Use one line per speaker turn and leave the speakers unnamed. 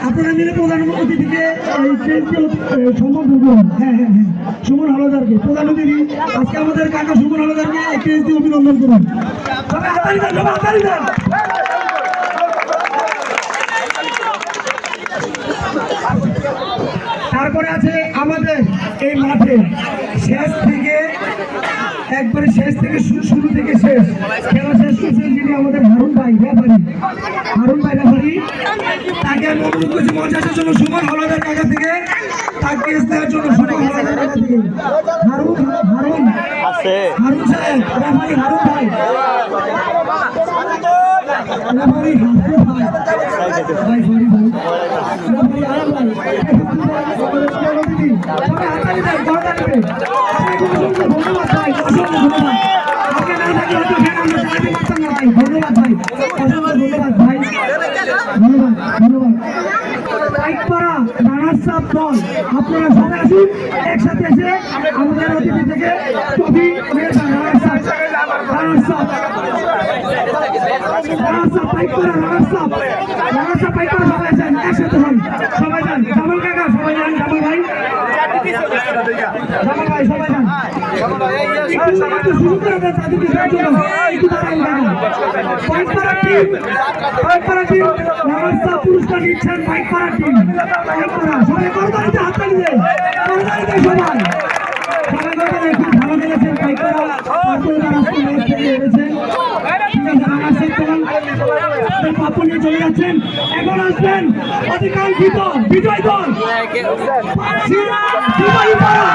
আপনারা মিলে প্রধান অতিথিকে সম্বোধন করুন। হ্যাঁ হ্যাঁ হ্যাঁ, সুমন হলদারকে প্রধান অতিথি আজকে আমাদের কাকা সুমন হলদারকে স্টেজ দিয়ে অভিনন্দন করুন। সবাই হাতালি দেন, সবাই হাতালি দেন। তারপরে আছে আমাদের এই মাঠে শেষ থেকে একবারে শেষ থেকে শুরু থেকে শেষ খেলা শেষ করছেন যিনি আমাদের হারুন ভাই রেফারি। তাকে আমি অনুরোধ করছি মঞ্চে আসার জন্য সুমন হলদার কাকা থেকে তাকে দেওয়ার জন্য সুমন হলদার কাকা থেকে হারুন সাহেব রেফারি হারুন ভাই রেফারি ধন্যবাদ ভাই, ধন্যবাদ ভাই, ধন্যবাদ ধন্যবাদ। পাইকপাড়া রানার সাপ দল আপনারা সবাই আসুন একসাথে এসে আমাদের অতিথি থেকে কবি রানার সাপ পাইকপাড়া রানার সাপ পাইকপাড়া সবাই আসেন একসাথে হন, সবাই যান। জামাল কাকা সবাই যান, জামাল ভাই সবাই যান। শুরু করে দেন তাদেরকে পুরস্কার দিচ্ছেন পাইকপাড়া টিম। সবাই করতালিতে হাত তালি দেয়, করতালিতে সবাই খুব ভালো খেলেছেন পাইকপাড়া। পাপু নিয়ে চলে যাচ্ছেন, এখন আসবেন অধিকাংশিত বিজয় দল আমার